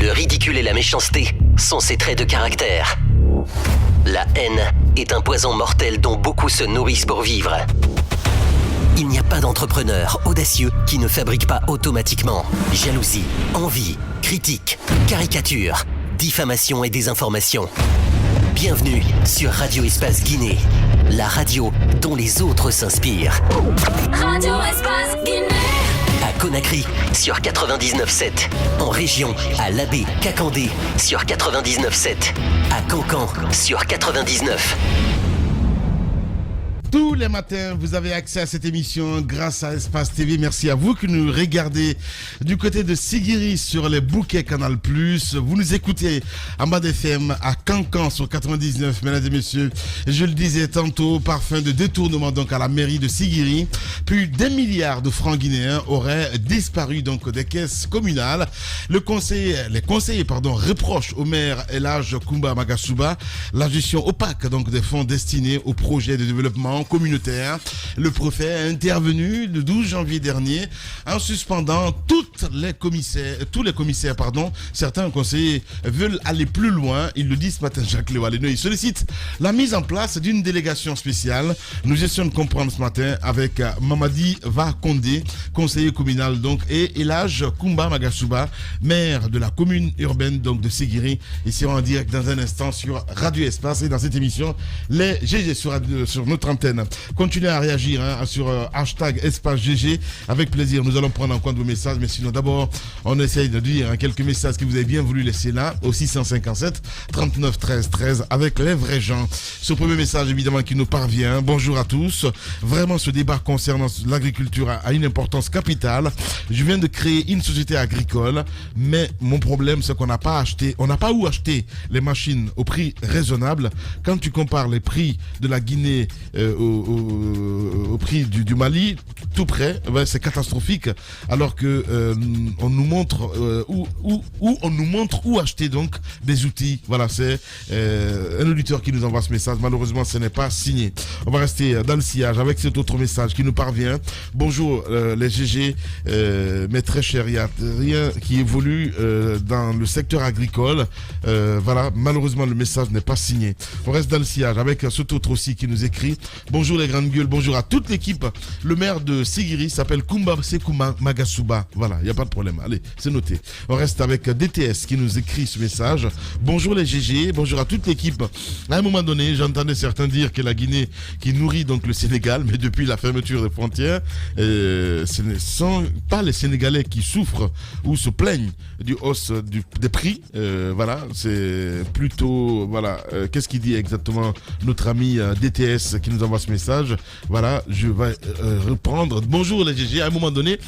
Le ridicule et la méchanceté sont ses traits de caractère. La haine est un poison mortel dont beaucoup se nourrissent pour vivre. Il n'y a pas d'entrepreneur audacieux qui ne fabrique pas automatiquement jalousie, envie, critique, caricature, diffamation et désinformation. Bienvenue sur Radio Espace Guinée, la radio dont les autres s'inspirent. Radio Espace Guinée. À Conakry, sur 99.7. En région, à Labé, Kakandé, sur 99.7. À Cancan, sur 99. Tous les matins, vous avez accès à cette émission grâce à Espace TV. Merci à vous qui nous regardez du côté de Sigiri sur les bouquets Canal+. Vous nous écoutez en bas d'FM à Cancan sur 99, mesdames et messieurs. Je le disais tantôt, par fin de détournement donc à la mairie de Sigiri, plus d'1 milliard de francs guinéens auraient disparu donc des caisses communales. Les conseillers reprochent au maire Elhadj Koumba Magasuba la gestion opaque donc des fonds destinés aux projets de développement communautaire. Le préfet a intervenu le 12 janvier dernier en suspendant tous les commissaires. Certains conseillers veulent aller plus loin. Il le dit ce matin, Jacques Léoaleno. Il sollicite la mise en place d'une délégation spéciale. Nous essayons de comprendre ce matin avec Mamadi Vakondé, conseiller communal donc, et Elhadj Koumba Magasuba, maire de la commune urbaine donc de Sigiri. Ils seront en direct dans un instant sur Radio Espace et dans cette émission, les GG sur notre antenne. Continuez à réagir sur hashtag Espace GG. Avec plaisir, nous allons prendre en compte vos messages. Mais sinon, d'abord, on essaye de dire quelques messages que vous avez bien voulu laisser là, au 657 39 13 13, avec les vrais gens. Ce premier message, évidemment, qui nous parvient. Bonjour à tous. Vraiment, ce débat concernant l'agriculture a une importance capitale. Je viens de créer une société agricole, mais mon problème, c'est qu'on n'a pas où acheter les machines au prix raisonnable. Quand tu compares les prix de la Guinée au prix du Mali, tout près, c'est catastrophique. Alors que on nous montre où acheter donc des outils. Voilà, c'est un auditeur qui nous envoie ce message. Malheureusement, ce n'est pas signé. On va rester dans le sillage avec cet autre message qui nous parvient. Bonjour les GG, mes très chers, il n'y a rien qui évolue dans le secteur agricole. Voilà, malheureusement, le message n'est pas signé. On reste dans le sillage avec cet autre aussi qui nous écrit. Bonjour les grandes gueules, bonjour à toute l'équipe. Le maire de Sigiri s'appelle Koumba Magasuba. Voilà, il n'y a pas de problème. Allez, c'est noté. On reste avec DTS qui nous écrit ce message. Bonjour les GG, bonjour à toute l'équipe. À un moment donné, j'entendais certains dire que la Guinée qui nourrit donc le Sénégal, mais depuis la fermeture des frontières, ce ne sont pas les Sénégalais qui souffrent ou se plaignent du hausse des prix. Voilà, c'est plutôt, voilà, qu'est-ce qu'il dit exactement notre ami DTS qui nous envoie ce message. Voilà, je vais reprendre. Bonjour les GG, à un moment donné,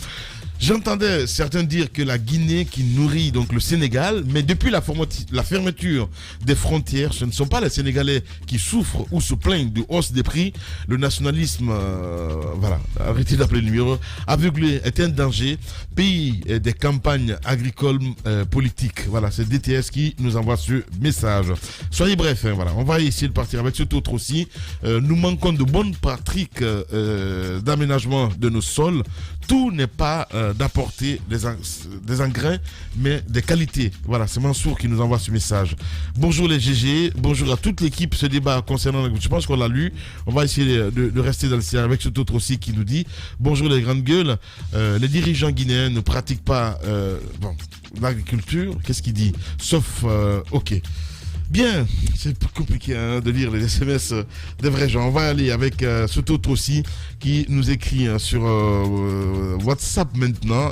j'entendais certains dire que la Guinée qui nourrit donc le Sénégal, mais depuis la fermeture des frontières, ce ne sont pas les Sénégalais qui souffrent ou se plaignent de hausse des prix. Le nationalisme, voilà, arrêtez d'appeler le numéro, aveuglé est un danger. Pays des campagnes agricoles politiques. Voilà, c'est DTS qui nous envoie ce message. Soyez bref, voilà, on va essayer de partir avec cet autre aussi. Nous manquons de bonnes pratiques d'aménagement de nos sols. Tout n'est pas d'apporter des engrais, mais des qualités. Voilà, c'est Mansour qui nous envoie ce message. Bonjour les GG, bonjour à toute l'équipe. Ce débat concernant, je pense qu'on l'a lu. On va essayer de rester dans le ciel avec cet autre aussi qui nous dit bonjour les grandes gueules. Les dirigeants guinéens ne pratiquent pas l'agriculture. Qu'est-ce qu'il dit? Sauf, ok. Bien, c'est compliqué de lire les SMS des vrais gens. On va aller avec cet autre aussi qui nous écrit sur WhatsApp maintenant,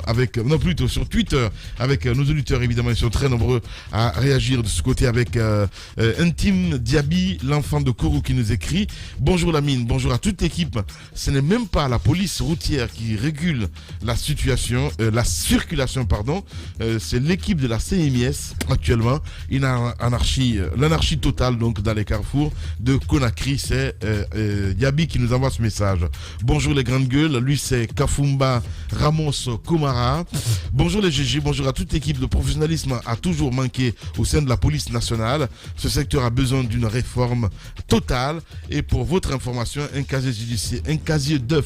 plutôt sur Twitter, avec nos auditeurs évidemment, ils sont très nombreux à réagir de ce côté avec Intime Diaby, l'enfant de Kourou qui nous écrit. Bonjour Lamine, bonjour à toute l'équipe. Ce n'est même pas la police routière qui régule la circulation, c'est l'équipe de la CMIS actuellement, une anarchie l'anarchie totale donc dans les carrefours de Conakry. C'est Yabi qui nous envoie ce message. Bonjour les grandes gueules, lui c'est Kafumba Ramos Komara. Bonjour les GG, bonjour à toute l'équipe. Le professionnalisme a toujours manqué au sein de la police nationale. Ce secteur a besoin d'une réforme totale. Et pour votre information, un casier d'œufs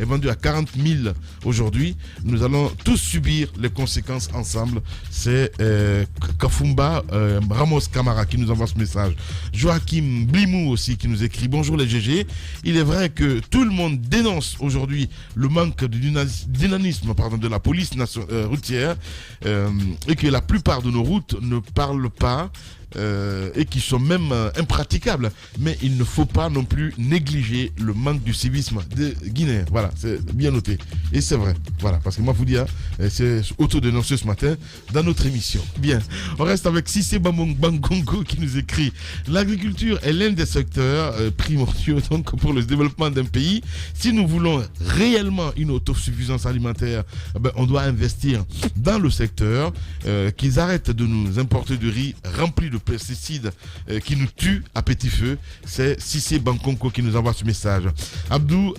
est vendu à 40 000 aujourd'hui. Nous allons tous subir les conséquences ensemble. C'est Kafumba Ramos Kamara qui nous envoie ce message. Joachim Blimou aussi qui nous écrit. Bonjour les GG. Il est vrai que tout le monde dénonce aujourd'hui le manque de dynamisme de la police routière et que la plupart de nos routes ne parlent pas et qui sont même impraticables. Mais il ne faut pas non plus négliger le manque du civisme des Guinéens. Voilà, c'est bien noté. Et c'est vrai. Voilà, parce que Mafoudia s'est auto-dénoncé ce matin dans notre émission. Bien, on reste avec Sissé Bangongo qui nous écrit: l'agriculture est l'un des secteurs primordiaux donc, pour le développement d'un pays. Si nous voulons réellement une autosuffisance alimentaire, on doit investir dans le secteur, qu'ils arrêtent de nous importer du riz rempli de pesticides qui nous tuent à petit feu. C'est Sissé Bankonko qui nous envoie ce message. Abdou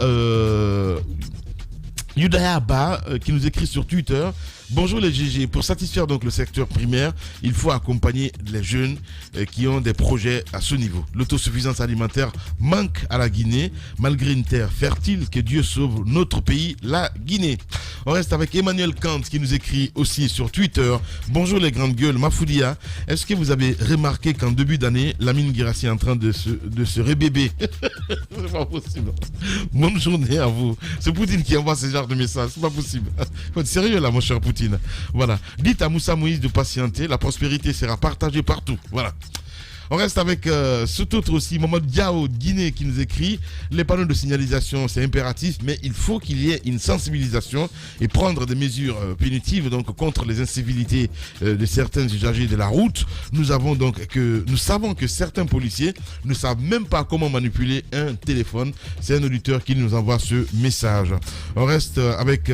Yudayaba qui nous écrit sur Twitter: bonjour les GG, pour satisfaire donc le secteur primaire, il faut accompagner les jeunes qui ont des projets à ce niveau. L'autosuffisance alimentaire manque à la Guinée, malgré une terre fertile. Que Dieu sauve notre pays, la Guinée. On reste avec Emmanuel Kant qui nous écrit aussi sur Twitter: bonjour les grandes gueules, Mafoudia, est-ce que vous avez remarqué qu'en début d'année, Lamine Guirassi est en train de se rébébé? C'est pas possible. Bonne journée à vous. C'est Poutine qui envoie ce genre de messages, c'est pas possible. Faut être sérieux là mon cher Poutine. Voilà. Dites à Moussa Moïse de patienter, la prospérité sera partagée partout. Voilà. On reste avec cet autre aussi, Mohamed Diao de Guinée qui nous écrit: les panneaux de signalisation c'est impératif, mais il faut qu'il y ait une sensibilisation et prendre des mesures punitives donc contre les incivilités de certains usagers de la route. Nous savons que certains policiers ne savent même pas comment manipuler un téléphone. C'est un auditeur qui nous envoie ce message. On reste avec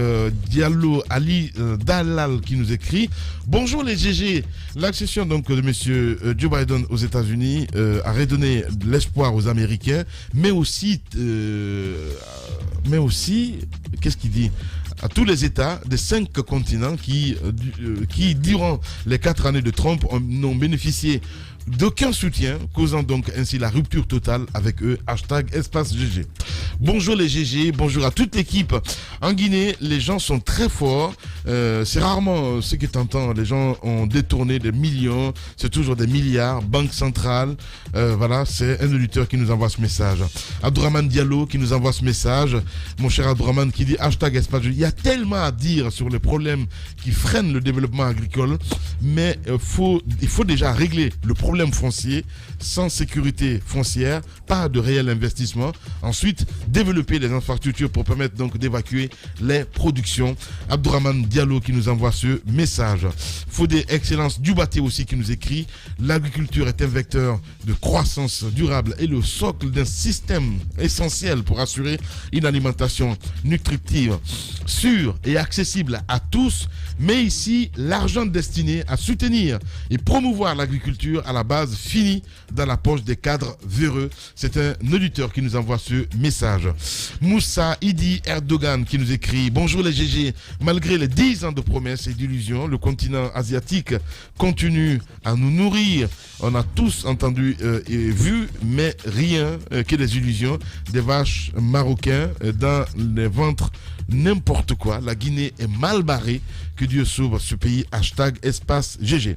Diallo Ali Dalal qui nous écrit: bonjour les GG, l'accession donc de monsieur Joe Biden aux États-Unis a redonné de l'espoir aux Américains, mais aussi qu'est-ce qu'il dit, à tous les États des 5 continents qui durant les 4 années de Trump n'ont bénéficié d'aucun soutien, causant donc ainsi la rupture totale avec eux. #espace GG. Bonjour les GG, bonjour à toute l'équipe. En Guinée, les gens sont très forts. C'est rarement ce que tu entends. Les gens ont détourné des millions, c'est toujours des milliards. Banque centrale, voilà, c'est un auditeur qui nous envoie ce message. Abdourahmane Diallo qui nous envoie ce message. Mon cher Abdourahmane qui dit #espace GG. Il y a tellement à dire sur les problèmes qui freinent le développement agricole, mais il faut déjà régler le problème foncier. Sans sécurité foncière, pas de réel investissement. Ensuite, développer les infrastructures pour permettre donc d'évacuer les productions. Abdourahmane Diallo qui nous envoie ce message. Fodé Excellence Dubaté aussi qui nous écrit: l'agriculture est un vecteur de croissance durable et le socle d'un système essentiel pour assurer une alimentation nutritive, sûre et accessible à tous. Mais ici, l'argent destiné à soutenir et promouvoir l'agriculture à la base finit dans la poche des cadres véreux. C'est un auditeur qui nous envoie ce message. Moussa Idi Erdogan qui nous écrit: bonjour les GG, malgré les 10 ans de promesses et d'illusions, le continent asiatique continue à nous nourrir. On a tous entendu et vu, mais rien que des illusions, des vaches marocains dans les ventres, n'importe quoi. La Guinée est mal barrée. Que Dieu sauve ce pays. #espace GG.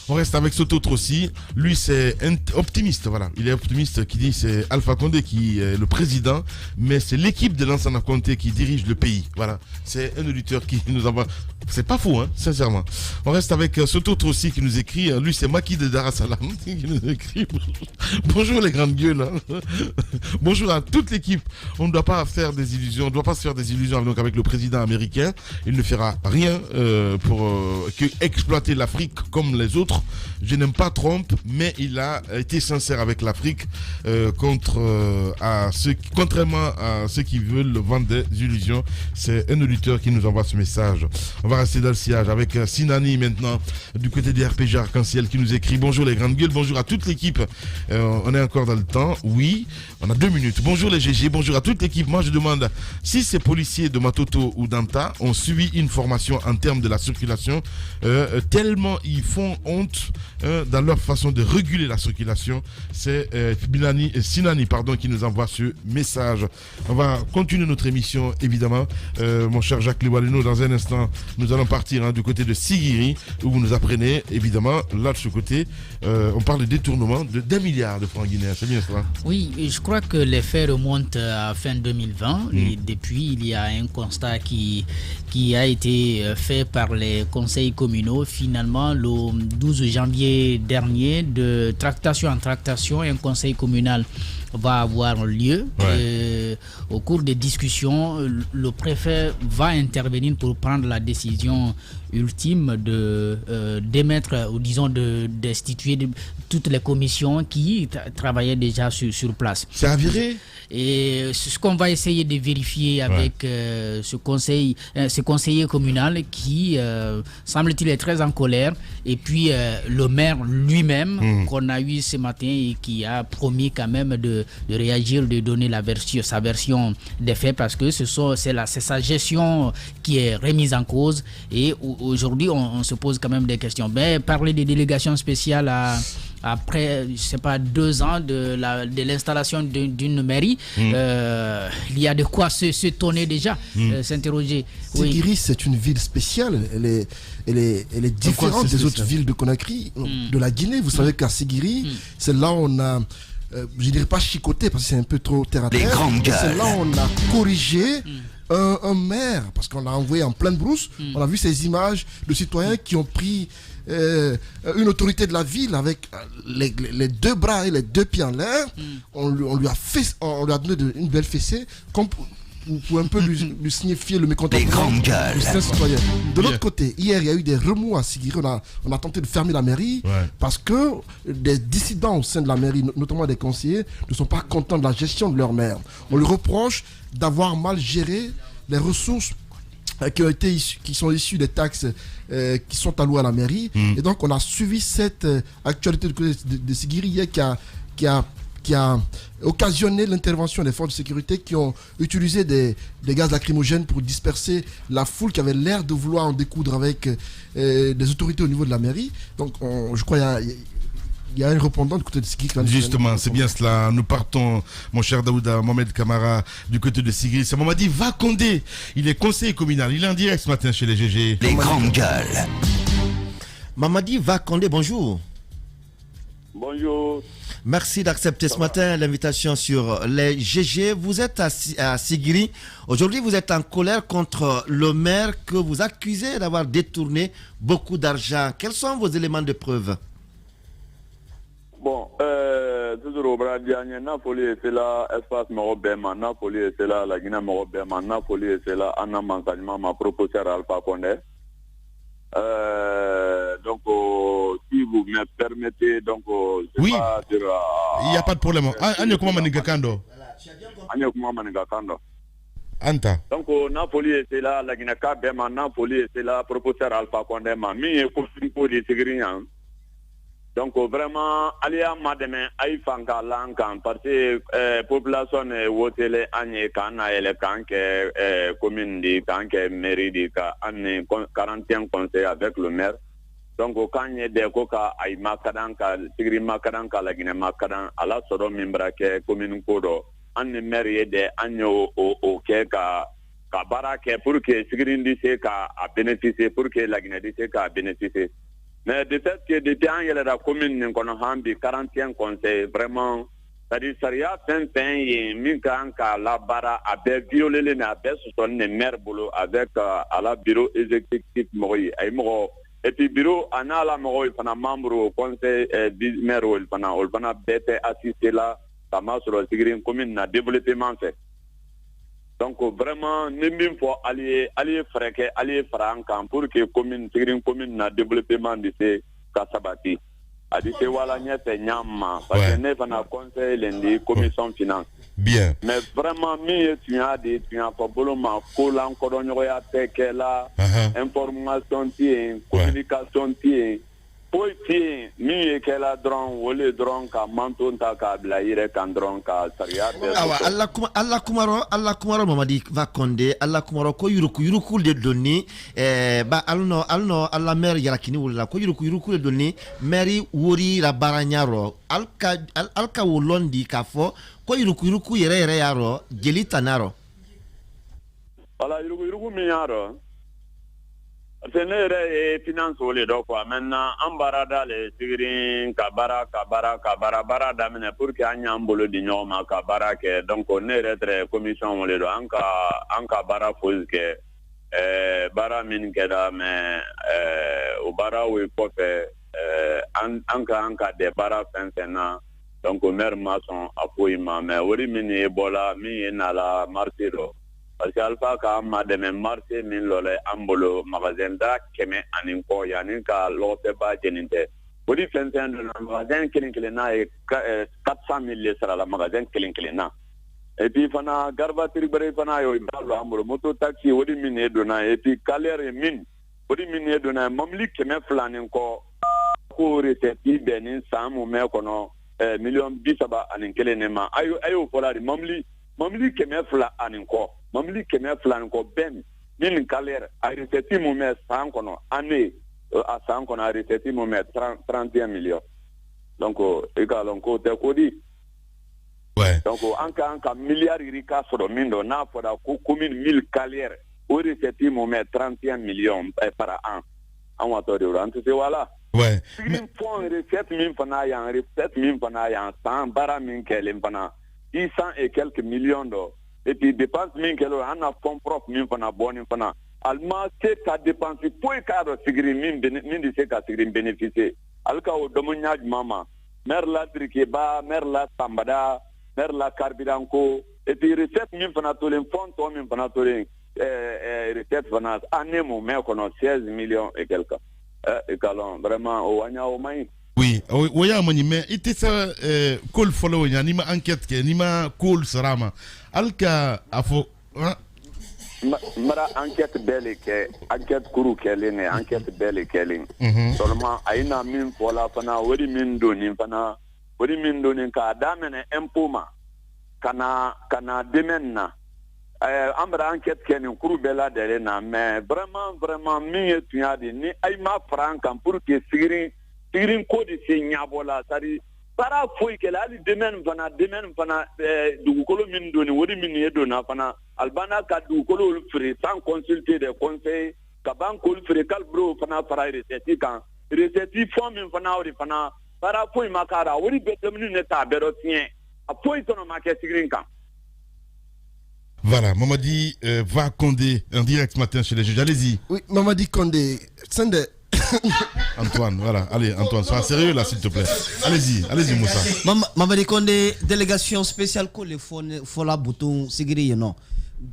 On reste avec cet autre aussi. Lui, c'est optimiste. Voilà. Il est optimiste qui dit c'est Alpha Condé qui est le président, mais c'est l'équipe de Lansana Conté qui dirige le pays. Voilà. C'est un auditeur qui nous envoie. C'est pas faux, hein, sincèrement. On reste avec cet autre aussi qui nous écrit. Lui, c'est Maki de Dar es Salaam qui nous écrit. Bonjour les grandes gueules. Hein. Bonjour à toute l'équipe. On ne doit pas faire des illusions. On ne doit pas se faire des illusions donc, avec le président américain. Il ne fera rien pour exploiter l'Afrique comme les autres. contre, je n'aime pas Trump, mais il a été sincère avec l'Afrique contrairement à ceux qui veulent le vendre des illusions. C'est un auditeur qui nous envoie ce message. On va rester dans le sillage avec Sinani maintenant, du côté des RPG Arc-en-Ciel, qui nous écrit: bonjour les grandes gueules, bonjour à toute l'équipe. On est encore dans le temps, oui, on a 2 minutes. Bonjour les GG, bonjour à toute l'équipe. Moi je demande si ces policiers de Matoto ou d'Anta ont suivi une formation en termes de la circulation, tellement ils font honte dans leur façon de réguler la circulation. C'est Sinani qui nous envoie ce message. On va continuer notre émission évidemment, mon cher Jacques Lewaleno. Dans un instant nous allons partir du côté de Sigiri, où vous nous apprenez évidemment là de ce côté, on parle de détournement de 1 milliard de francs guinéens, c'est bien cela? Oui, je crois que les faits remontent à fin 2020 et depuis il y a un constat qui a été fait par les conseils communaux. Finalement, le 12 janvier dernier, de tractation en tractation, un conseil communal va avoir lieu. Au cours des discussions, le préfet va intervenir pour prendre la décision ultime de d'émettre, ou disons de destituer toutes les commissions qui travaillaient déjà sur place. C'est avéré? Et ce qu'on va essayer de vérifier avec ce conseiller communal qui, semble-t-il, est très en colère. Et puis le maire lui-même, qu'on a eu ce matin et qui a promis quand même de réagir, de donner sa version des faits, parce que c'est sa gestion qui est remise en cause. Et aujourd'hui, on se pose quand même des questions. Mais parler des délégations spéciales après, je sais pas, 2 ans de l'installation d'une mairie, il y a de quoi s'étonner déjà, s'interroger. Sigiri, c'est une ville spéciale. Elle est différente des autres villes de Conakry, de la Guinée. Vous savez qu'à Sigiri, c'est là où on a, je dirais pas chicoté parce que c'est un peu trop terre à terre. C'est là où on a corrigé un maire, parce qu'on l'a envoyé en pleine brousse. On a vu ces images de citoyens qui ont pris une autorité de la ville avec les 2 bras et les 2 pieds en l'air. On lui a donné une belle fessée comme pour un peu lui signifier le mécontentement du citoyen. De l'autre côté, hier il y a eu des remous à Sigiri. On a tenté de fermer la mairie parce que des dissidents au sein de la mairie, notamment des conseillers, ne sont pas contents de la gestion de leur maire. On lui reproche d'avoir mal géré les ressources qui sont issues des taxes qui sont allouées à la mairie. Et donc on a suivi cette actualité de Sigiri hier qui a occasionné l'intervention des forces de sécurité qui ont utilisé des gaz lacrymogènes pour disperser la foule qui avait l'air de vouloir en découdre avec des autorités au niveau de la mairie. Donc je crois il y a un répondant du côté de Sigiri. Justement, c'est bien cela. Nous partons, mon cher Daouda Mohamed Kamara, du côté de Sigiri. C'est Mamadi Vakondé. Il est conseiller communal. Il est en direct ce matin chez les GG. Les grandes gueules. Mamadi Vakondé, bonjour. Bonjour. Merci d'accepter ce matin l'invitation sur les GG. Vous êtes à Sigiri. Aujourd'hui, vous êtes en colère contre le maire que vous accusez d'avoir détourné beaucoup d'argent. Quels sont vos éléments de preuve? Bon, toujours au Bradiane, Napoli c'est là, espace Morobema, Napoli c'est là, la Guinée Morobema, Napoli c'est là, en enseignement, ma proposition Alpha Condé. Donc, si vous me permettez, donc, oui, pas dire, il n'y a pas de problème. Anyokuma Manigakando. Anta. Donc, Napoli c'est là, la Guinée Bema, Napoli c'est là, proposition Alpha Condé, mi est pour les Tigriens. Donc vraiment, Alia Madame Aïfanka Lankan, parce que population est wotele Agne Kana et le Kanke commune de Kanke mairie de Anne 41 conseils avec le maire. Donc au Kanye de Koka Aïma Kadanka, Tigri Makadanka, la Guinée Makadan, à la Soro Mimbrake, commune Kodo, Anne mairie de Agno au Keka, Kabarake, pour que Tigri Dise a bénéficié, pour que la Guinée Dise a bénéficié. Mais de fait que depuis il y a la commune qu'on a 41 conseils, vraiment, c'est-à-dire Saria Saint-Pain, Minkanka, la Bara, a violé les nabes, ce sont les maires boulot avec à la bureau exécutif Mori, et puis bureau, on a la Mori, on a membre au conseil du maire, on a bête assisté là, ça m'a sur la commune, a développement fait. Donc vraiment, il faut aller fréquer, aller franc pour que commune, Tigrin commune, na développement de ces Kasabati. A dit que voilà, n'y a pas nyama. Parce que nous avons conseil lundi, commission finance. Bien. Mais vraiment, tu as pas besoin de coller encore là, information, communication, Poiti, mi kela dron, wole dron ka manton ta ka blaire kan dron ka saria. Awa, Allah kumaro mamadi va konde, Allah kumaro ko yuruku de donni, ba alno Allah mer yarakini wala ko yuruku de donni, meri wori la baranyaro, alka wolondi kafo, ko yuruku yere yaro, gelita naro. Wala yuruku mi yaro. Tenere finance ole do quoi maintenant ambarada le sigrin kabara bara damene pour que anya mbolo di nyoma kabara ke donc on est retre commission ole do anka bara pose ke bara min keda mais o bara we ko fe anka de bara fensena donc o mer maçon apoima mais wori min ebola mi na la martiro. Parce que Alpha ka ma de marché min lole ambolo magasin da keme anin ko yani ka lote ba jeninte bodi fensen de magasin kilin na 400,000 sera la magasin kilin na et puis fana garba tribre fana yo ibalo ambolo moto taxi wodi min edona et puis calere min wodi min edona mamli keme flanin ko recette benin samu me kono million bisaba anin kilin ma ayo folari mamli keme fla anin ko mamli keme flan ko ben min kalere a recette mo me san kono année a san kono a recette mo me 31 millions donc égalon ko te ko di donc anka milliard rika sodo mindo na foda ko commune 1000 kalere o recette mo me 31 millions par an en wato de ran c'est voilà sigrin fond recette min fana yan san bara min kelen fana 100 et quelques millions d'euros. Et puis dépense min kelo on a fonds propre min fana boni fana alma c'est ta dépense pour cadre sigri min di c'est ka sigri bénéficier alka o domonya mama mer la trikeba mer la sambada mer la carbiranco et puis recette min fana tolen fond to min fana tolen recette fana anemo me kono 16 millions et quelques et calon vraiment o wanya o mai. Oui, oya mani mais ite sa call follow ya ni ma enquête ke ni ma call sarama alka afo mara enquête belle ke enquête kuru kelene enquête belle kelin seulement aina min fola fana wori min doni ka damene impoma kana demenna amra enquête kenin kuru bela dele na mais vraiment mi etuadi ni ay ma franc pour que sigrin ko de se nyabola sari para foi ke la demen fana dugukolo min doni wori min yedona fana albana ka dugukolo free sans consulter des conseils ka banko free kal bro fana para recette kan recette fond min fana ori fana para foi makara wori betemni ne ta bero tien a foi tono make sigrin kan. Voilà, Mamadi va Condé en direct ce matin chez les juges. Allez-y. Oui, Mamadi Condé, Antoine, voilà. Allez, Antoine, sois sérieux là, s'il te plaît. Allez-y, Moussa. Mamadi Condé, délégation spéciale que le Fola Bouton Sigiri, non.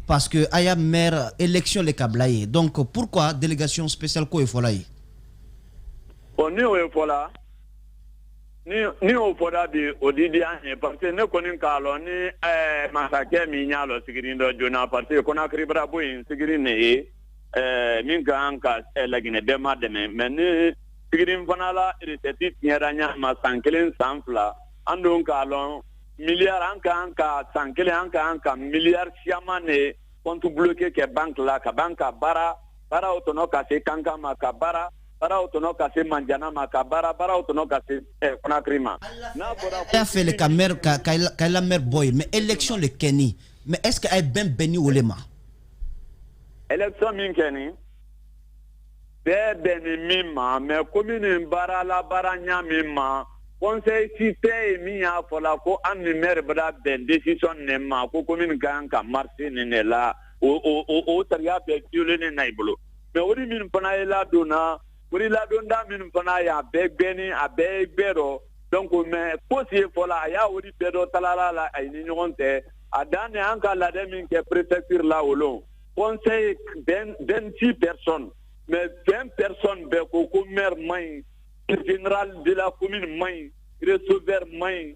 Parce que Aya maire élection les Kablaye. Donc, pourquoi délégation spéciale que le Fola? On est au Fola. Ni au Fola de Odidia, parce que nous connaissons Kaloni, Massacre Mignalo, Sigirindo, Jona, parce qu'on a créé Brabouin, Sigirine. Minka anka la Guinée dema deme mais sigrim fanala recette tiaranya ma sankelen sanfla andon kalon milliard anka sankelen anka milliard siamane compte bloqué que banque la ka banka bara otono ka se kanka ma ka bara otono ka se manjana ma ka bara otono ka se konakrima na a fait le camer ka la mer boy mais élection le Kenny mais est-ce que ay ben beni olema élection min keni beni mima mais commune bara nya mima conseil cité mi ya fola ko an maire bada ben décision ne ma ko commune ganka marché ne la o taria be tiole ne naibolo mais wori min pana ela dona wori la donda min pana ya be beni a be bero donc mais possible fola ya wori bedo talala la ay ni ngonte adane anka la de min ke préfecture la olon conseil 26 personnes, mais 20 personnes, ben, maire main, général de la commune main, receveur main,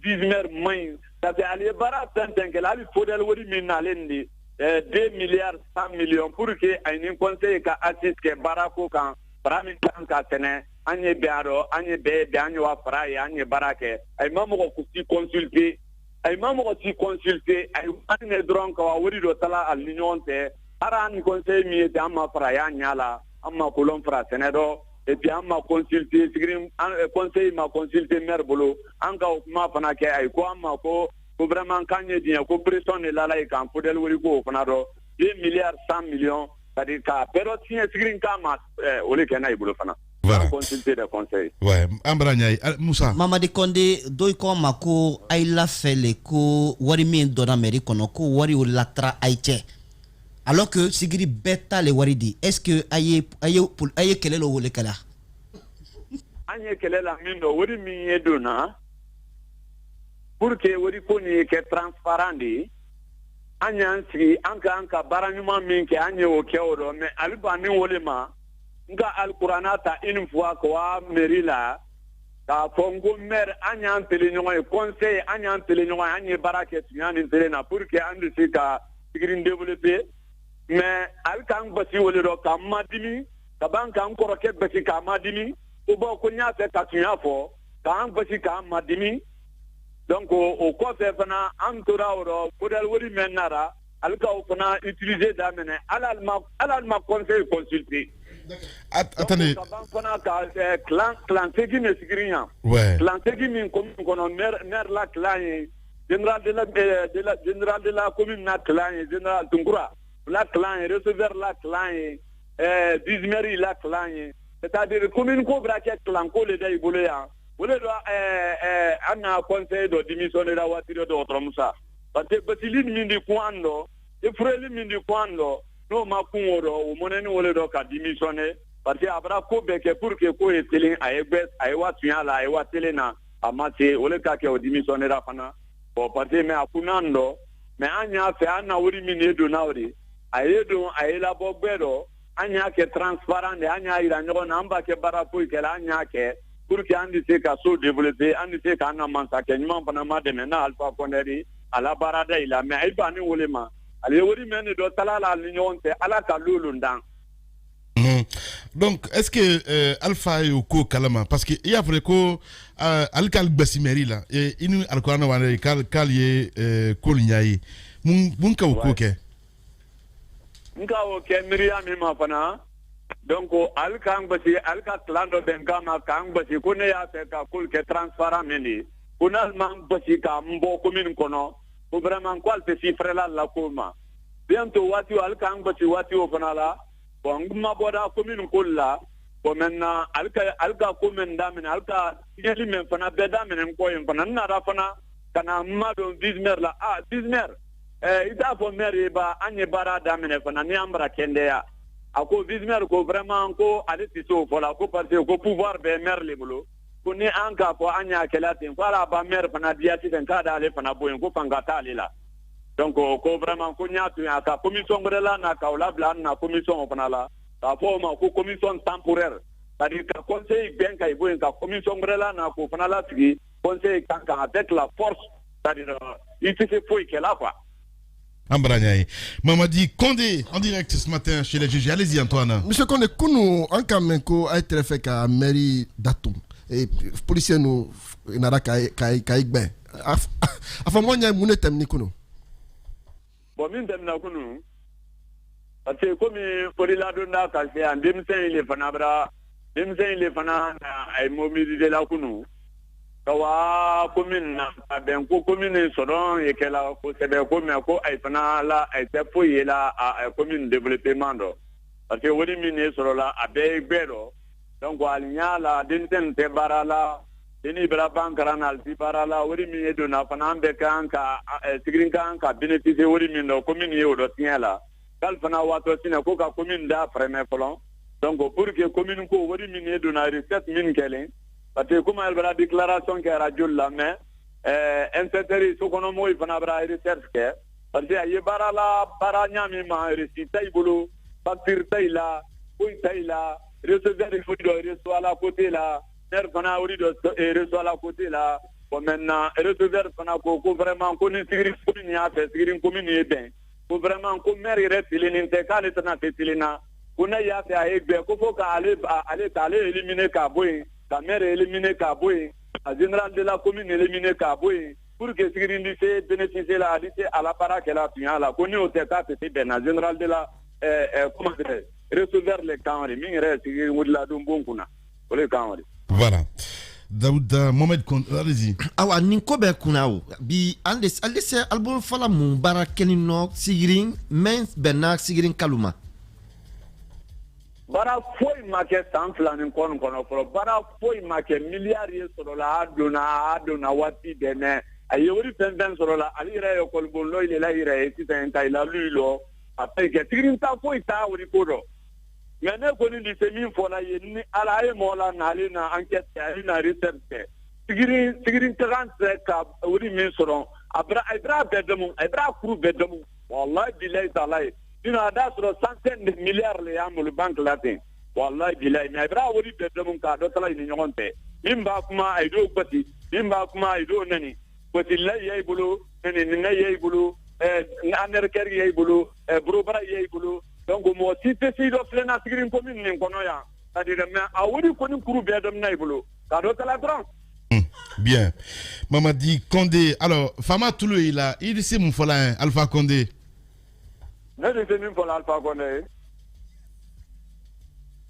dismer main. Ça fait aller bara tantan que là il faut d'aller wori minalendi 2 milliards 100 millions pour que un conseil ka assiste que barako kan pramin kan ka tene anye biaro anye be bianyo wa frai anye barake ay mamu ko si consulter ay mamu ko si consulter ay ane dron ka wori do tala al l'union te aran conseil mi te amma frai anyala amma kolon fra senedo et puis amma consulter sigrim conseil ma consulter maire bolo anga kuma fana ke ay ko amma ko vraiment kanye dia ko pression ne lala e kan podel wori ko fana do 2 milliards 100 millions c'est-à-dire ka pero tien sigrim kama ole kenay bolo fana voilà consulter des conseils ouais ambranya Moussa Mamadi Condé doy ko mako ay la fele ko wari min dona meri kono ko wari o latra aiche alors que sigiri beta le wari di est-ce que aye kelelo wole kala anye kelela mindo wori mi edona pour que wori koni ke transparent di anyansi anka baranyuma min ke anye o kewdo mais albani wolema nga alquranata une fois ko merila ka fongo mer anyan telenyo conseil anyan telenyo anye barake tiani telena pour que andi sika sigrin développer mais alkan basi wole do kamadimi kabanka ankoro ke basi kamadimi ubo kunya fe katunya fo kan basi kamadimi donc au côté fana antora oro podal wori menara alka fana utiliser damene alalma conseil consulter attendez fana ka clan segi ne sigrinya ouais clan segi min kono mer la clan général de la commune na clan général Tungura la clan receveur la clan dismeri la clan c'est-à-dire commune ko braquet clan ko le day boloya wole do ana conseil do démissionner la watiro do Musa parce que batili mindi kwando e freli mindi kwando no makunoro o moneni wole do ka démissionner parce que abra ko beke pour que ko etelin ayebes ayewatuya la ayewatelena amate wole ka ke o démissionner la fana bo parce que me akunando me anya fe ana wori mini do nawri ayedo ayela bogbedo anya ke transparent anya ira nyogo namba ke barapo ke la anya ke pour que andi se ka so développer andi se ka na mansa ke nyuma pana mademe na Alpha Condé ala barada ila me ay bani wolema ale wori meni do talala l'union te ala ka lulundan. Donc est-ce que Alpha est au co kalama parce que il y a vrai ko alkal basimeri là et inu alkwana wane kal ye kolnyai mun ka ko ke nka o ke miriya mi ma fana donc alkan basi alka tlando bengama kan basi ko ne ya fe ka kul ke transparent meni kunal man basi ka mbo commune kono ko vraiment ko alfe chiffre la koma bientôt wati alkan basi wati o fana la bon nguma boda commune kolla ko menna alka commune damen alka yeli men fana be damen ko yen fana na ra fana kana mado dismer la dismer ida fo maire ba anye bara damene fana ni ambra kendeya ako dismer ko vraiment ko aliti so fola ko parce ko pouvoir be maire le bolo ko ni anka ko anya kelati fara ba maire fana diati den kada ale fana boyen ko pangata ale la donc ko vraiment ko nyatu ya ka commission grela na ka wala bla na commission fana la ka fo ma ko commission temporaire c'est-à-dire ka conseil bien ka boyen ka commission grela na ko fana la tigi conseil kanka avec la force c'est-à-dire il se fait faut que là quoi. Ambranyai. Mamadi Condé en direct ce matin chez les juges. Allez-y Antoine. Monsieur Condé, Kounou, en Kamenko a été fait qu'à mairie d'Atum. Et policiers nous n'ara kaïkben. Enfin, moi, il y a un thème Kounou. Bon, min thème Kounou. Parce que comme il la donné à casser, en 2005, il est fanabra, 2005, il est fanabra, et mobilisé la Kounou. Kawa commune na ben ko commune soron e kala ko sebe ko me ko ay fana la ay te foye la commune développement do parce que woni mine soro la abe gbero donc alinya la dinten te barala deni bra bankaranal ti barala woni mine do na fana be kan ka sigrin kan ka bénéficier woni mine do commune yo do tiela kal fana wato sina ko ka commune da premier colon donc pour que commune ko woni mine do na recette mine kelen parce que comme elle a déclaration que radio la mais inséteri sokonomo il fana bra recherche que parce que y bara la bara nyami ma réciter ibulu facture taila kuy taila receveur il faut reçoit à côté là maire fana ori do reçoit à côté là bon maintenant receveur fana ko vraiment ko ni sigiri commune ya fait sigiri commune est bien ko vraiment ko maire reste l'unité quand le tana tetilina ko na ya fait avec bien ko faut aller éliminer Kaboy la maire éliminer Kaboy la général de la commune éliminer Kaboy pour que sigiri lycée bénéficier la lycée à la para qu'elle a bien là ko ni au teka c'était bien la général de la comment dire recevoir les camps les mingere sigiri wudla dum bonkuna ko les camps. Voilà. Daouda Mohamed allez-y. Awa ninko be kunao bi ande se album fala mun bara kenino sigirin men benna sigirin kaluma. Bara foi make sanfla nin kono folo bara foi make milliard soro la adona wati dene ayori penden soro la alira yo kolbon lo ile la ira e titan ta ila lulo après que sigirin ta foi ta wori kodo. Mais ne koni di semi fola yeni ala e mola na ali na enquête ali na recherche sigiri 35 ka wuri min soron abra bedemu abra kuru bedemu wallahi billahi talai dina da soro centaine de milliards le yamul banque latin wallahi billahi mais abra wuri bedemu ka do tala ni nyogonte imba kuma aido gbati imba kuma aido nani gbati la yey bulu nani na yey bulu anerker yey bulu brobara yey bulu. Donc, moi, si tu es dans la commune, c'est-à-dire, mais à où est-ce qu'on court bien de Naïbolo? Bien. Mamadi Condé. Alors, Fama Toulou, il dit c'est mon fola, Alpha Condé. Ne dis même pour l'Alpha Condé.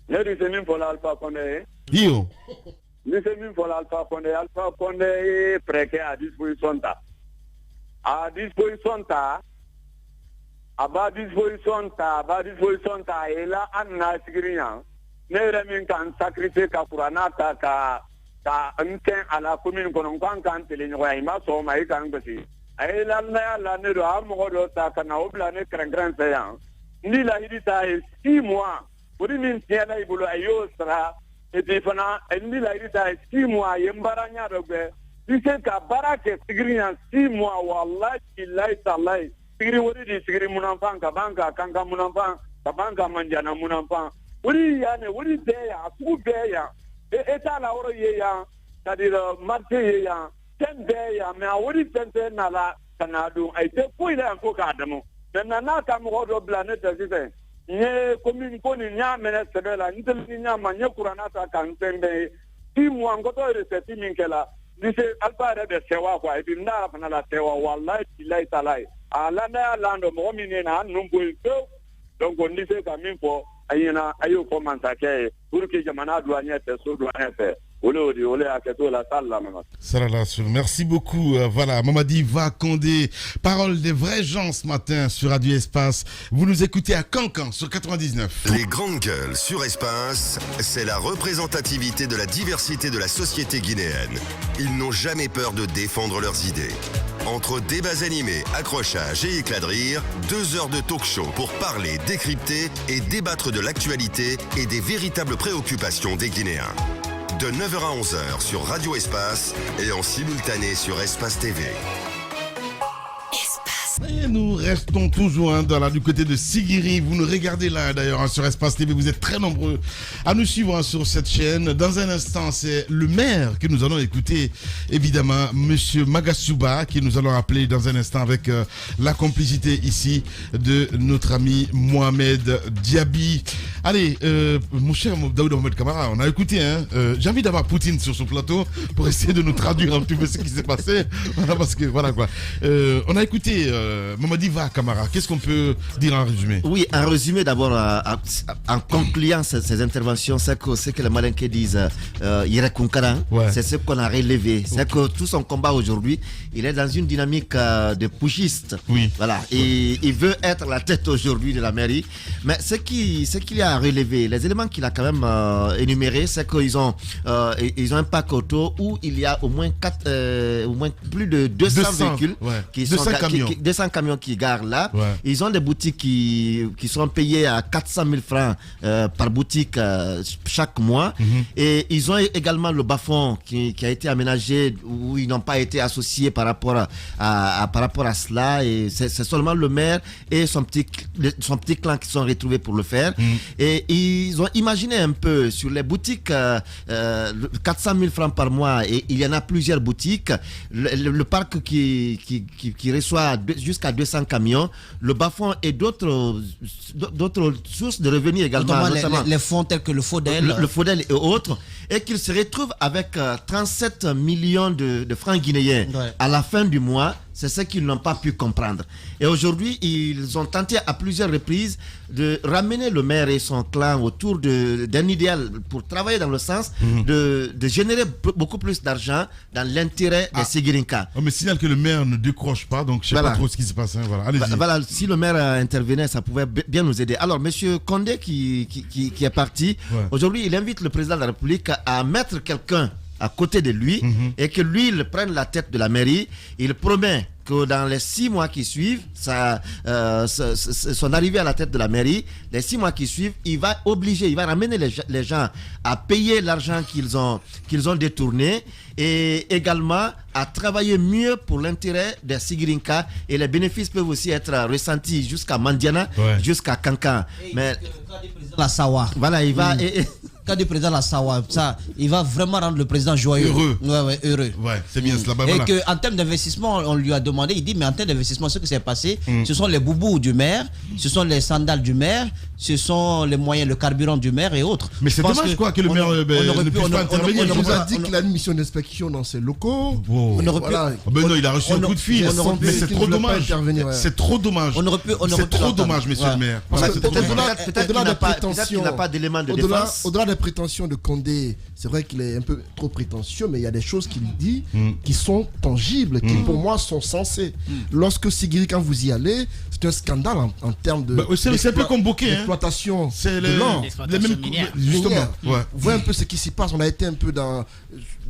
Ne dis même pour l'Alpha Condé. Dio. Ne dis même pour l'Alpha Condé. Alpha Condé est prêt à disposition. À disposition, aba disposition ta ela anna sigrinya ne remin kan sacrifice ka qur'ana ta ka anken ala commune kono kan tele nyoy ma so mai kan basi ela na la ne do am do ta kana obla ne kran se ya ni la hidita 6 mois buri min tiela ibulu ayo sra e defana ni la hidita 6 mois yembaranya do be dise ka barake sigrinya 6 mois wallahi billahi tallahi sigiri wori di sigiri munamfan kabanga kanga munamfan kabanga manjana munamfan wori ya ne wori beya ku beya eta la woro ye ya tadira marché ye ya ten beya me wori tente na la kanadu ai te ko ila ko ka adamu na ka mo do planète sise nye commune ko ni nya mena sebela ntel ni nya ma nye kurana ta kan tembe ti mo ngoto reseti minkela dise alfa de sewa kwa ibi na fana la sewa wallahi billahi talai alanda lando mo minena numbo donc on disait quand même pour ayena ayo comment ça que pour que jamana douanier te so douanier fait ole aketo la salle là maman. Merci beaucoup. Voilà, Mamadi Va Condé, parole des vrais gens ce matin sur Radio Espace. Vous nous écoutez à Cancan sur 99. Les grandes gueules sur Espace, c'est la représentativité de la diversité de la société guinéenne. Ils n'ont jamais peur de défendre leurs idées. Entre débats animés, accrochages et éclats de rire, 2 heures de talk show pour parler, décrypter et débattre de l'actualité et des véritables préoccupations des Guinéens. De 9h à 11h sur Radio Espace et en simultané sur Espace TV. Et nous restons toujours du côté de Sigiri. Vous nous regardez là d'ailleurs sur Espace TV. Vous êtes très nombreux à nous suivre sur cette chaîne. Dans un instant, c'est le maire que nous allons écouter. Évidemment, Monsieur Magasuba, qui nous allons appeler dans un instant avec la complicité ici de notre ami Mohamed Diaby. Allez, mon cher Daouda Mohamed Kamara, on a écouté. J'ai envie d'avoir Poutine sur son plateau pour essayer de nous traduire un petit peu ce qui s'est passé. Voilà, parce que voilà quoi. On a écouté Mamadi Va Kamara. Qu'est-ce qu'on peut dire en résumé? Oui, en résumé d'abord, en concluant ces interventions, c'est que les Malinqués disent Yere Kunkara, c'est ce qu'on a relevé. C'est que tout son combat aujourd'hui, il est dans une dynamique de pushiste. Oui. Voilà. Et il veut être la tête aujourd'hui de la mairie. Mais ce qu'il a relevé, les éléments qu'il a quand même énumérés, c'est qu'ils ont un pack auto où il y a au moins plus de 200 véhicules qui sont 200 camions. 200 200 camions qui garent là. Ouais. Ils ont des boutiques qui sont payées à 400 000 francs par boutique chaque mois. Et ils ont également le bas-fond qui a été aménagé où ils n'ont pas été associés par rapport à cela. Et c'est seulement le maire et son petit clan qui sont retrouvés pour le faire. Et ils ont imaginé un peu sur les boutiques 400 000 francs par mois, et il y en a plusieurs boutiques. Le parc qui reçoit jusqu'à 200 camions, le bas-fond et d'autres sources de revenus également, notamment les fonds tels que le FODEL. Le FODEL et autres, et qu'ils se retrouvent avec 37 millions de francs guinéens à la fin du mois. C'est ce qu'ils n'ont pas pu comprendre. Et aujourd'hui, ils ont tenté à plusieurs reprises de ramener le maire et son clan autour d'un idéal pour travailler dans le sens de générer beaucoup plus d'argent dans l'intérêt des Sigirinka. On me signale que le maire ne décroche pas, donc je ne sais pas trop ce qui se passe. Hein, voilà. Allez-y. Voilà, si le maire intervenait, ça pouvait bien nous aider. Alors, M. Condé qui est parti, aujourd'hui, il invite le président de la République à mettre quelqu'un à côté de lui et que lui, il prenne la tête de la mairie. Il promet que dans les 6 mois qui suivent, son arrivée à la tête de la mairie, les 6 mois qui suivent, il va ramener les gens à payer l'argent qu'ils ont détourné, et également à travailler mieux pour l'intérêt des Sigirinka, et les bénéfices peuvent aussi être ressentis jusqu'à Mandiana, jusqu'à Kankan. Mais la Sawa. Voilà, il va... Cas du président la Sawa, ça, il va vraiment rendre le président joyeux. Heureux. Heureux. Ouais, c'est bien cela. Et qu'en termes d'investissement, on lui a demandé, il dit, mais en termes d'investissement, ce qui s'est passé, ce sont les boubous du maire, ce sont les sandales du maire, ce sont les moyens, le carburant du maire et autres. Mais c'est dommage que le maire ne puisse pas intervenir. On nous a dit qu'il a une mission d'inspection dans ses locaux. Non, il a reçu un coup de fil. Mais c'est trop dommage. C'est trop dommage. C'est trop dommage, monsieur le maire. Peut-être qu'il n'a pas d'éléments de défense. Au-delà des prétentions de Condé, c'est vrai qu'il est un peu trop prétentieux, mais il y a des choses qu'il dit qui sont tangibles, qui pour moi sont sensées. Lorsque Sigiri, quand vous y allez, c'est un scandale en termes de c'est un peu convoqué, exploitation c'est de l'or. Justement. Vous voyez un peu ce qui s'y passe. On a été un peu dans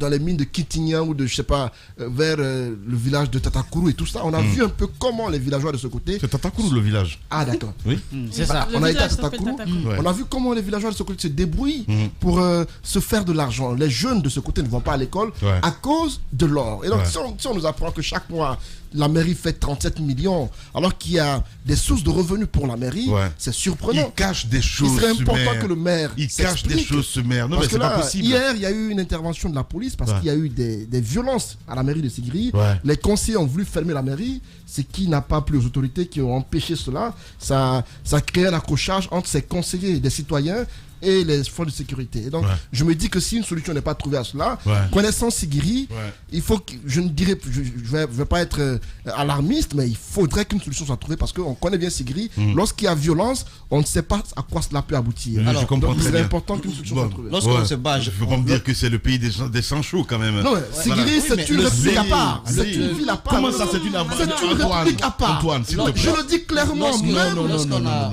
les mines de Kitignan ou de, je sais pas, vers le village de Tatakourou et tout ça. On a vu un peu comment les villageois de ce côté... C'est Tatakourou le village. Ah d'accord. Oui. C'est ça. On a été à Tatakourou. On a vu comment les villageois de ce côté se débrouillent pour se faire de l'argent. Les jeunes de ce côté ne vont pas à l'école à cause de l'or. Et donc si on nous apprend que chaque mois la mairie fait 37 millions alors qu'il y a des sources de revenus pour la mairie, c'est surprenant. Il cache des choses. Il serait important que le maire cache des choses, ce maire. Non, mais c'est pas possible. Hier, il y a eu une intervention de la police parce qu'il y a eu des violences à la mairie de Sigiri. Les conseillers ont voulu fermer la mairie, ce qui n'a pas plu aux autorités qui ont empêché cela. Ça a créé un accrochage entre ces conseillers et des citoyens et les forces de sécurité. Et donc, je me dis que si une solution n'est pas trouvée à cela, connaissant Sigiri, il faut que, je ne dirais, je vais pas être alarmiste, mais il faudrait qu'une solution soit trouvée parce qu'on connaît bien Sigiri. Lorsqu'il y a violence, on ne sait pas à quoi cela peut aboutir. Alors, je comprends très bien. C'est important qu'une solution soit trouvée. Lorsqu'on se bat, il ne faut pas me dire que c'est le pays des sangs chauds quand même. Non, Sigiri, c'est une république à part. C'est une ville à part. Comment ça, c'est une république à part. Antoine, s'il te plaît. Je le dis clairement.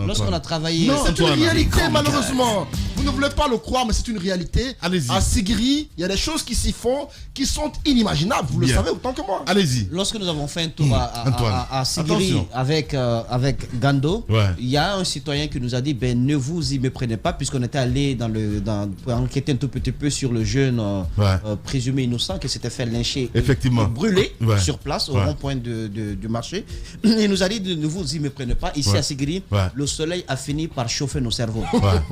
Lorsqu'on a travaillé... Non, c'est une réalité, malheureusement. Vous ne voulez pas le croire, mais c'est une réalité. Allez-y. À Sigiri, il y a des choses qui s'y font qui sont inimaginables. Vous le savez autant que moi. Allez-y. Lorsque nous avons fait un tour à Sigiri avec Gando, il y a un citoyen qui nous a dit ne vous y méprenez pas, puisqu'on était allé pour enquêter un tout petit peu sur le jeune présumé innocent qui s'était fait lyncher, brûler sur place au rond-point du marché. Il nous a dit ne vous y méprenez pas. Ici à Sigiri, le soleil a fini par chauffer nos cerveaux.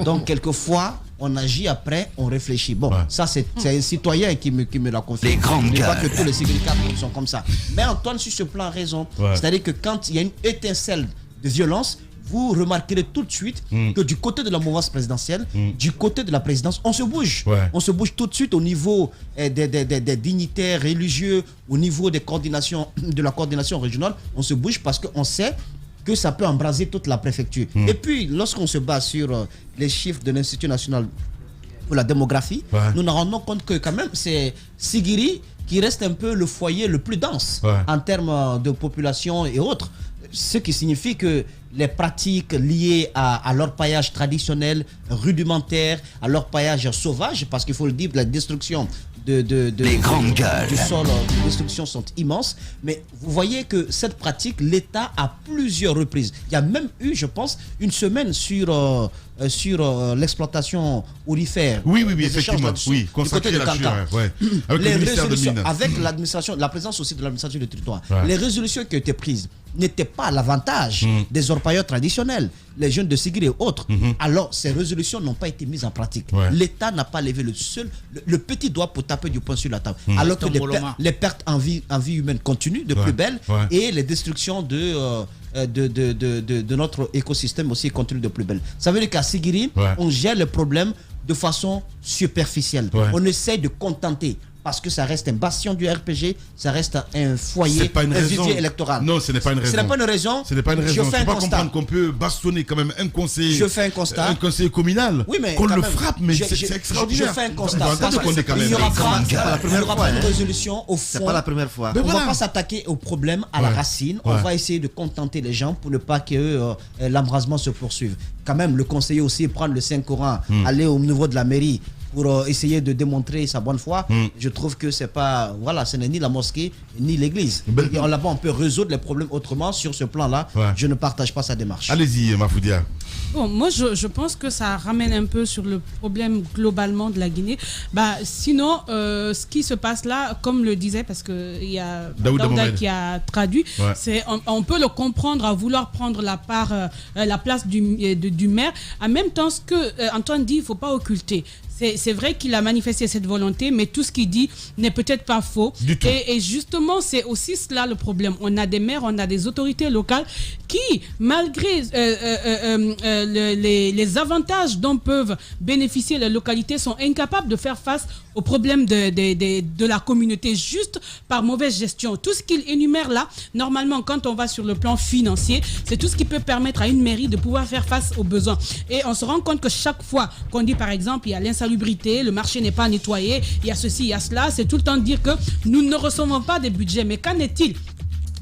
Donc quelquefois, on agit après, on réfléchit. Bon, ça c'est un citoyen qui me l'a confié. Les grands cœurs. Pas que tous les Sigiricains sont comme ça. Mais Antoine, sur ce plan, a raison. C'est-à-dire que quand il y a une étincelle de violence, vous remarquerez tout de suite que du côté de la mouvance présidentielle, du côté de la présidence, on se bouge. On se bouge tout de suite au niveau des dignitaires religieux, au niveau de la coordination régionale. On se bouge parce qu'on sait que ça peut embraser toute la préfecture. Et puis, lorsqu'on se base sur les chiffres de l'Institut national pour la démographie, nous nous rendons compte que quand même, c'est Sigiri qui reste un peu le foyer le plus dense en termes de population et autres. Ce qui signifie que les pratiques liées à l'orpaillage traditionnel, rudimentaire, à l'orpaillage sauvage, parce qu'il faut le dire, la destruction Les grandes gueules. du sol de destruction sont immenses. Mais vous voyez que cette pratique, l'État à plusieurs reprises. Il y a même eu, je pense, une semaine sur l'exploitation aurifère. Oui, des effectivement. échanges Oui, du côté consacré de à la Kankan. Chure, avec Les le ministère de résolutions, Mines. avec l'administration, la présence aussi de l'administration du territoire, Ouais. les résolutions qui ont été prises n'étaient pas à l'avantage des orpailleurs traditionnels, les jeunes de Sigiri et autres. Alors, ces résolutions n'ont pas été mises en pratique. Ouais. L'État n'a pas levé le petit doigt pour taper du poing sur la table. Alors que les pertes en vie humaine continuent de plus belle et les destructions de notre écosystème aussi continuent de plus belle. Ça veut dire qu'à Sigiri, on gère le problème de façon superficielle. On essaie de contenter. Parce que ça reste un bastion du RPG, ça reste un foyer, un vivier électoral. Non, ce n'est pas une raison. Ce n'est pas une raison. Ce n'est pas une raison. Je fais un pas constat. comprendre qu'on peut bastonner quand même un conseiller. Je fais un constat. Un conseiller communal. Oui, mais qu'on quand le même, frappe, mais c'est extraordinaire. Je fais un constat. Il n'y aura pas une résolution au fond. C'est pas la première fois. On ne va pas s'attaquer au problème à la racine. On va essayer de contenter les gens pour ne pas que l'embrasement se poursuive. Quand même, le conseiller aussi prendre le Saint-Coran, aller au niveau de la mairie pour essayer de démontrer sa bonne foi. Je trouve que c'est pas, voilà, ce n'est ni la mosquée ni l'église. Et là-bas, on peut résoudre les problèmes autrement. Sur ce plan-là, je ne partage pas sa démarche. Allez-y, Mafoudia. Bon, moi, je pense que ça ramène un peu sur le problème globalement de la Guinée. Sinon, ce qui se passe là, comme le disait, parce qu'il y a Daouda qui a traduit, on peut le comprendre à vouloir prendre la place du maire. En même temps, ce que Antoine dit, il ne faut pas occulter. C'est vrai qu'il a manifesté cette volonté, mais tout ce qu'il dit n'est peut-être pas faux. Et justement, c'est aussi cela le problème. On a des maires, on a des autorités locales qui, malgré les avantages dont peuvent bénéficier les localités, sont incapables de faire face aux problèmes de la communauté juste par mauvaise gestion. Tout ce qu'il énumère là, normalement, quand on va sur le plan financier, c'est tout ce qui peut permettre à une mairie de pouvoir faire face aux besoins. Et on se rend compte que chaque fois qu'on dit, par exemple, il y a l'insalubrité, le marché n'est pas nettoyé, il y a ceci, il y a cela, c'est tout le temps dire que nous ne recevons pas des budgets. Mais qu'en est-il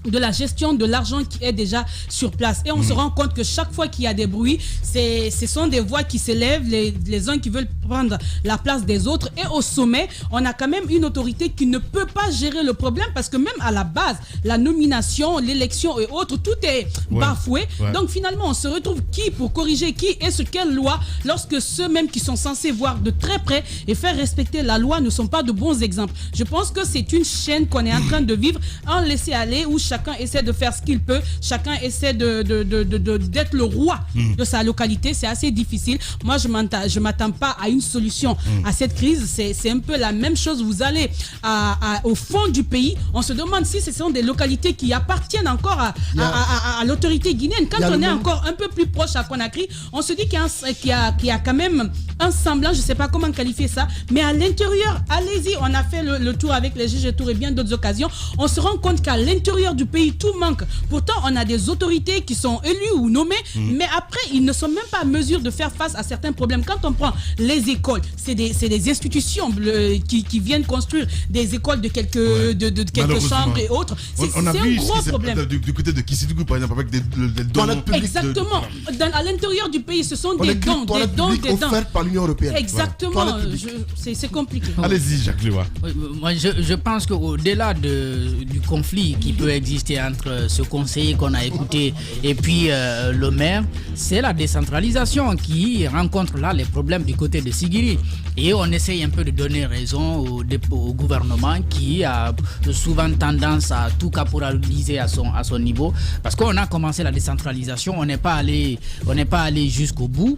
de la gestion de l'argent qui est déjà sur place? Et on se rend compte que chaque fois qu'il y a des bruits, ce sont des voix qui s'élèvent, les uns qui veulent prendre la place des autres. Et au sommet, on a quand même une autorité qui ne peut pas gérer le problème parce que même à la base, la nomination, l'élection et autres, tout est bafoué. Donc finalement, on se retrouve qui pour corriger qui et sur quelle loi lorsque ceux-mêmes qui sont censés voir de très près et faire respecter la loi ne sont pas de bons exemples. Je pense que c'est une chaîne qu'on est en train de vivre en laisser aller où chacun essaie de faire ce qu'il peut, chacun essaie d'être le roi de sa localité. C'est assez difficile. Moi, je m'attends pas à une solution à cette crise. C'est un peu la même chose. Vous allez au fond du pays, on se demande si ce sont des localités qui appartiennent encore à l'autorité guinéenne. Quand on est encore un peu plus proche à Conakry, on se dit qu'il y a quand même un semblant, je sais pas comment qualifier ça, mais à l'intérieur, allez-y, on a fait le tour avec les GG Tour et bien d'autres occasions, on se rend compte qu'à l'intérieur du pays, tout manque. Pourtant, on a des autorités qui sont élues ou nommées, mais après, ils ne sont même pas en mesure de faire face à certains problèmes. Quand on prend les écoles, c'est des institutions qui viennent construire des écoles de quelques chambres et autres. C'est un gros problème. Du côté de Kissidou, par exemple, avec des dons. Exactement. À l'intérieur du pays, ce sont des dons. Des dons offerts par l'Union européenne. Exactement. C'est compliqué. Allez-y, Jacques Lewa. Moi, je pense qu'au-delà du conflit qui peut exister entre ce conseiller qu'on a écouté et puis le maire, c'est la décentralisation qui rencontre là les problèmes du côté de Sigiri. Et on essaye un peu de donner raison au gouvernement qui a souvent tendance à tout caporaliser à son niveau. Parce qu'on a commencé la décentralisation, on n'est pas allé jusqu'au bout.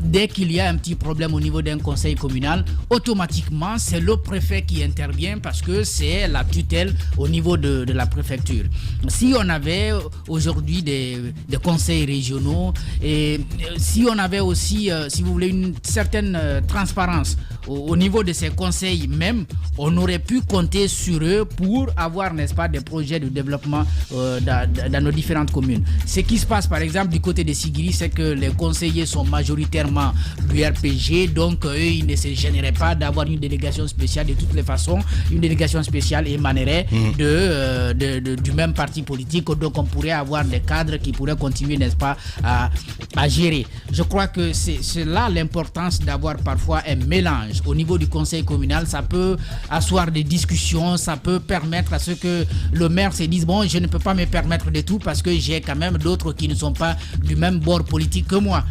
Dès qu'il y a un petit problème au niveau d'un conseil communal, automatiquement c'est le préfet qui intervient parce que c'est la tutelle au niveau de la préfecture. Si on avait aujourd'hui des conseils régionaux et si on avait aussi, si vous voulez, une certaine transparence au niveau de ces conseils même, on aurait pu compter sur eux pour avoir, n'est-ce pas, des projets de développement dans nos différentes communes. Ce qui se passe par exemple du côté de Sigiri, c'est que les conseillers sont majoritairement du RPG, donc eux ils ne se gêneraient pas d'avoir une délégation spéciale. De toutes les façons, une délégation spéciale émanerait du même parti politique, donc on pourrait avoir des cadres qui pourraient continuer, n'est-ce pas, à gérer. Je crois que c'est là l'importance d'avoir parfois un mélange. Au niveau du conseil communal, ça peut asseoir des discussions, ça peut permettre à ce que le maire se dise bon, je ne peux pas me permettre de tout parce que j'ai quand même d'autres qui ne sont pas du même bord politique que moi.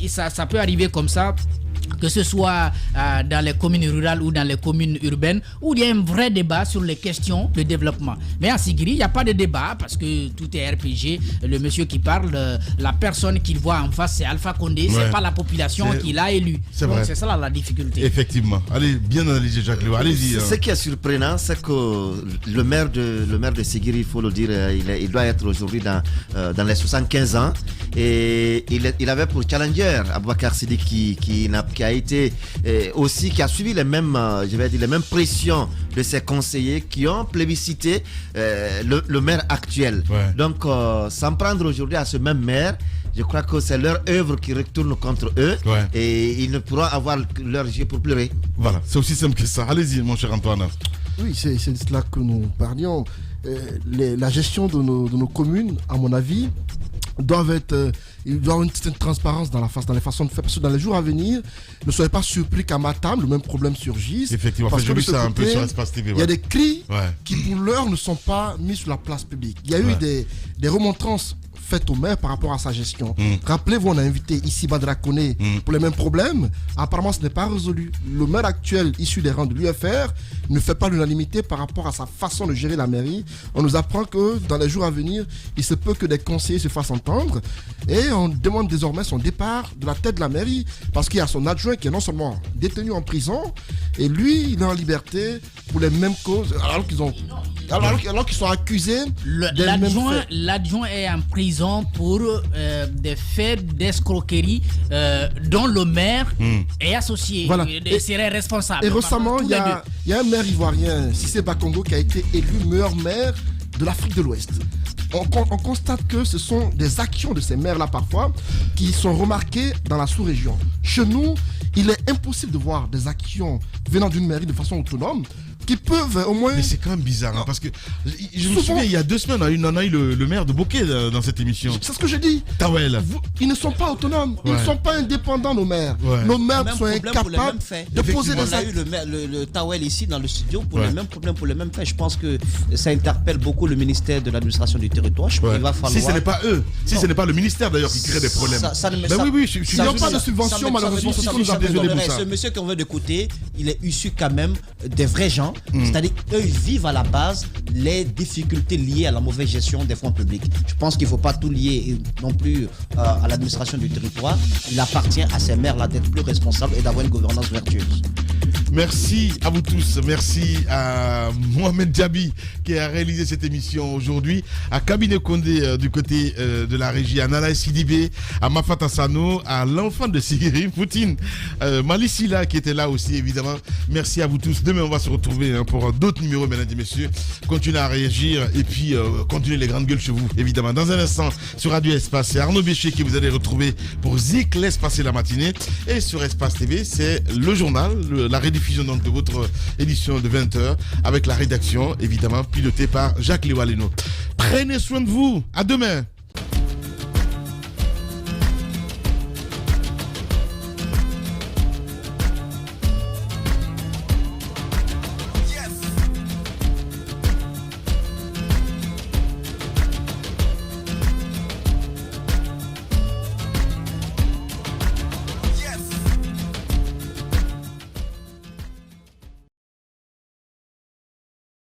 Ça peut arriver comme ça, que ce soit dans les communes rurales ou dans les communes urbaines, où il y a un vrai débat sur les questions de développement. Mais à Sigiri, il n'y a pas de débat parce que tout est RPG. Le monsieur qui parle, la personne qu'il voit en face, c'est Alpha Condé, c'est pas la population qui l'a élu. Donc c'est ça la difficulté. Effectivement. Allez, bien analysé, Jacques Léo. Allez-y. Ce qui est surprenant, c'est que le maire de Sigiri, il faut le dire, il doit être aujourd'hui dans les 75 ans. Et il avait pour challenger Aboubacar Sidi qui a été aussi, qui a suivi les mêmes, les mêmes pressions de ses conseillers qui ont plébiscité le maire actuel. Donc, s'en prendre aujourd'hui à ce même maire, je crois que c'est leur œuvre qui retourne contre eux et ils ne pourront avoir leur jeu pour pleurer. Voilà, c'est aussi simple que ça. Allez-y, mon cher Antoine. Oui, c'est de cela que nous parlions. La gestion de nos communes, à mon avis, il doit avoir une certaine transparence dans les façons de faire, parce que dans les jours à venir, ne soyez pas surpris qu'à Matam, le même problème surgisse. Effectivement, j'ai vu ça un peu sur Espace TV. Il y a des cris qui, pour l'heure, ne sont pas mis sur la place publique. Il y a eu des remontrances faites au maire par rapport à sa gestion. Rappelez-vous, on a invité ici Badra Koné pour les mêmes problèmes. Apparemment, ce n'est pas résolu. Le maire actuel, issu des rangs de l'UFR, ne fait pas l'unanimité par rapport à sa façon de gérer la mairie. On nous apprend que dans les jours à venir, il se peut que des conseillers se fassent entendre et on demande désormais son départ de la tête de la mairie parce qu'il y a son adjoint qui est non seulement détenu en prison et lui, il est en liberté pour les mêmes causes alors qu'ils sont accusés des mêmes faits. L'adjoint est en prison pour des faits d'escroquerie dont le maire est associé, serait responsable. Et récemment, il y a un maire ivoirien, Cissé Bakongo, qui a été élu meilleur maire de l'Afrique de l'Ouest. On constate que ce sont des actions de ces maires-là parfois qui sont remarquées dans la sous-région. Chez nous, il est impossible de voir des actions venant d'une mairie de façon autonome qui peuvent au moins... Mais c'est quand même bizarre, parce que je me souviens, il y a 2 semaines, on a eu le maire de Bokeh dans cette émission. C'est ce que j'ai dit. Tawel. Ils ne sont pas autonomes, ils ne sont pas indépendants, nos maires. Nos maires sont incapables de poser des actes. On a eu le Tawel ici dans le studio pour les mêmes problèmes, pour les mêmes faits. Je pense que ça interpelle beaucoup le ministère de l'administration du territoire. Il va falloir... Si ce n'est pas eux, si ce n'est pas le ministère d'ailleurs qui crée des problèmes. Il n'y a pas de subvention malheureusement. Ce monsieur qu'on veut de côté, il est issu quand même des vrais gens. C'est-à-dire qu'eux vivent à la base les difficultés liées à la mauvaise gestion des fonds publics. Je pense qu'il ne faut pas tout lier non plus à l'administration du territoire. Il appartient à ces maires-là d'être plus responsables et d'avoir une gouvernance vertueuse. Merci à vous tous. Merci à Mohamed Djabi qui a réalisé cette émission aujourd'hui, à Kabine Kondé du côté de la régie, à Nala Sidibé, à Mafata Sano, à l'enfant de Sigiri, Poutine, Malissila qui était là aussi évidemment. Merci à vous tous. Demain on va se retrouver pour d'autres numéros, mesdames et messieurs. Continuez à réagir et puis continuez les grandes gueules chez vous, évidemment. Dans un instant, sur Radio Espace, c'est Arnaud Bécher qui vous allez retrouver pour Zik laisse passer la matinée. Et sur Espace TV, c'est le journal, la rediffusion donc de votre édition de 20h avec la rédaction, évidemment, pilotée par Jacques Léo Aleno. Prenez soin de vous. À demain.